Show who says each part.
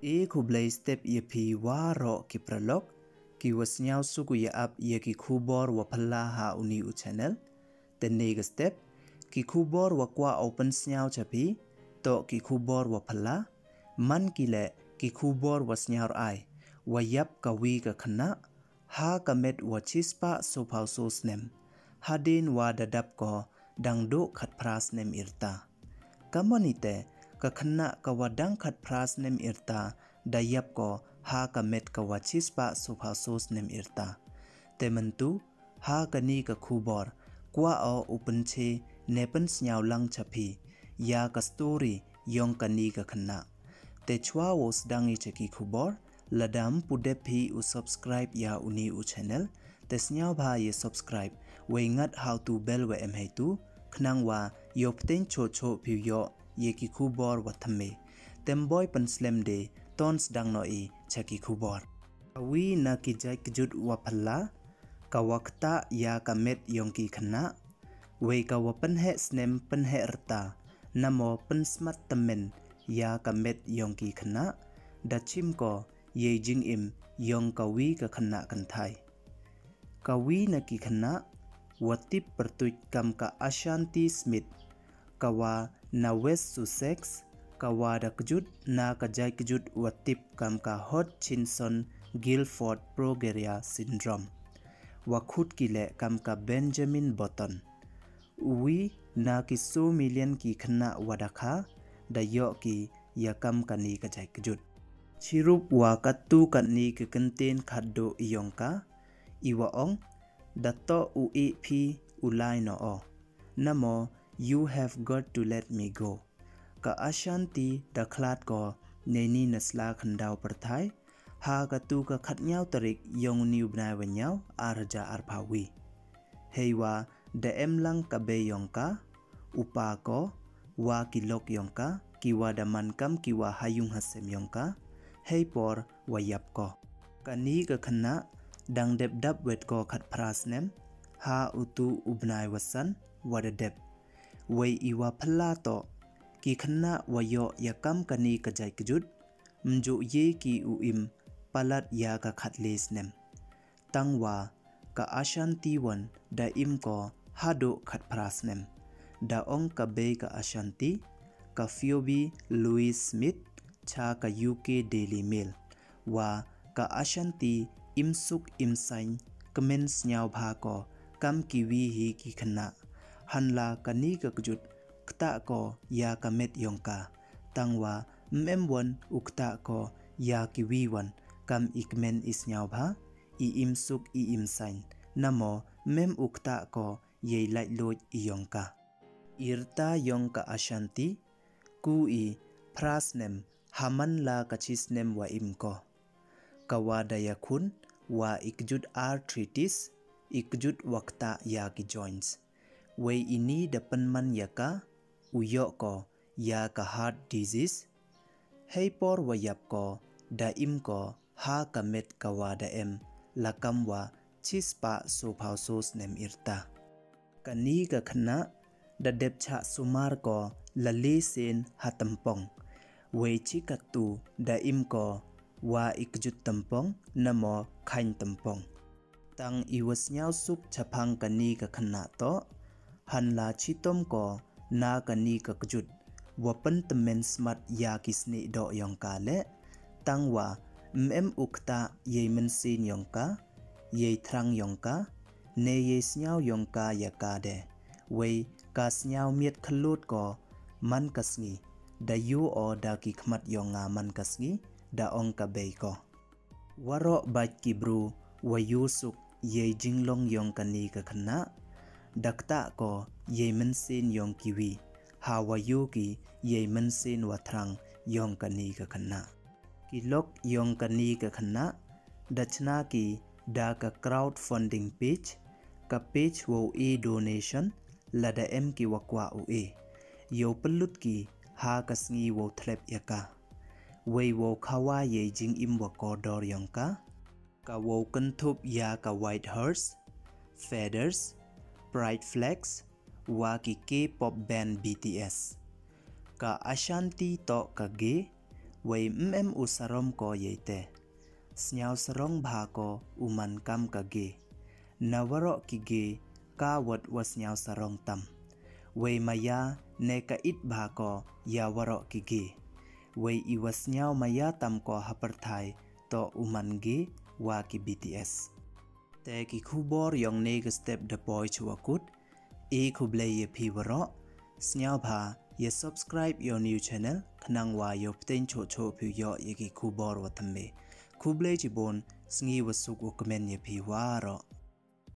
Speaker 1: E kublai step ye pi waro ki pralok ki wasnyao suku ya ap ye ki kubor wa pala ha uni u channel. The nega step ki kubor wa kwa open snyao chapi to ki kubor wa pala man ki le ki kubor wa snyao ai wa yap ka wi ka khana ha ka met wa chispa so pau so snem hadin wa dadap ko dangdo khat pras nem irta kamonite ka khana ka wadang khat pras nem irta dayap ko ha ka met ka wa chispa so pau so snem irta tementu ha ka ni ka kubor kwa o open che nepen snyao lang chapi ya ka story yong ka ni ka khana te chwa was dangi cheki kubor ladam pudepi u subscribe ya uni u channel te snyao bha ye subscribe we ngat how to bell we em tu khnang wa yopten cho cho pi yo ye ki kubor wa thame temboy pan slam de tons dang no e cheki kubor awi na ki jai kjut wa phalla ka wakta ya ka met yong ki khana we ka wa pan he snem pan he rta namo pan smat tamen ya ka met yong ki khana da chim ko ye jing im yong ka wi ka khana kan thai ka wi na ki khana watip pertuit kam ka Ashanti Smith kawa na West Sussex kawa da kjut na ka jai kjut watip kam ka Hodgkinson Guilford progeria syndrome wa khut ki le kam ka Benjamin Button wi na ki so million ki khana wadakha da yo ki ya kam ka ni ka jai kjut chirup wa katu kan ni ke kenten khaddo iyongka iwa ong dato uep ulai no o namo you have got to let me go ka Ashanti da khlat ko neni nasla khandau perthai ha ka tu ka khatnyau tarik yong niu bnai wanyau arja arphawi heiwa da emlang ka be yongka upa ko wa kilok yongka kiwa da mankam kiwa hayung hasem yongka hei por wayap ko kani ka khana dang dep dap wet ko khat pras nem ha utu ubnai wasan wada dep wei iwa phalla to ki khana wayo yakam kani ka jai kjut mju ye ki uim palat ya ka khat les nem tangwa ka Ashanti wan da im ko hado khat pras nem da ong ka be ka Ashanti ka Phoebe Louis Smith cha ka UK Daily Mail wa ka Ashanti imsuk imsain comments nyau bha ko kam kiwi hi ki khana hanla kani ka kjut kta ko ya ka met yongka tangwa memwon ukta ko ya kiwi wan kam ikmen is nyau bha I imsuk I imsain namo mem ukta ko ye lai loj yongka irta yongka Ashanti ku I prasnem haman la kachisnem wa imko kawada yakun wa ikjut arthritis ikjut wakta ya ki joints we ini dapan man yaka uyo ko ya ka heart disease hei por wayap ko da im ko ha ka met kawada em lakam wa chispa so phau sos nem irta kani ka khana da depcha sumar ko lale sen hatampong we chikatu da im ko wa ikjut tampong namo khain tampong tang iwas nyau suk chaphang kani ka khana to hanla chitom ko na kani ka kjut wapan temen smart ya kisni do yongka le tangwa ukta ye mensin yongka ye thrang yongka ne ye snyau yongka yaka de we ka snyau miet khalut ko man kasngi da yu o da ki khmat yonga man kasngi da ong ka bei ko waro bait ki bru wa yusuk ye jinglong yong kani ka khana dakta ko ye mensin yong kiwi ha wa yu ki ye mensin wa thrang yong kani ka khana kilok yong kani ka khana dachna ki da ka crowdfunding page ka page wo e donation lada em ki wakwa u e yo pelut ki ha kasngi wo thlep yaka wei wo khawa ye jing im wa ko dor yongka ka wo kan thup ya ka white hearts feathers pride flags wa ki K-pop band BTS ka Ashanti to ka ge Way usarom ko yete. Snyao sarong bhako uman kam kage. Nawaro kige ka wat wasnyao sarong tam. Way maya ne ka it bhako ya waro kige. Way iwasnyao maya tam ko haperthai to uman ge wa ki BTS. Te ki khubor yong ne step the boy chuakut. Kuble ye piwaro. Snyao bha ye subscribe your new channel. Khnang wa yo pten cho phu yo ye ki khubor wa thamme. Kuble jibon sngi wasuk comment ye piwaro.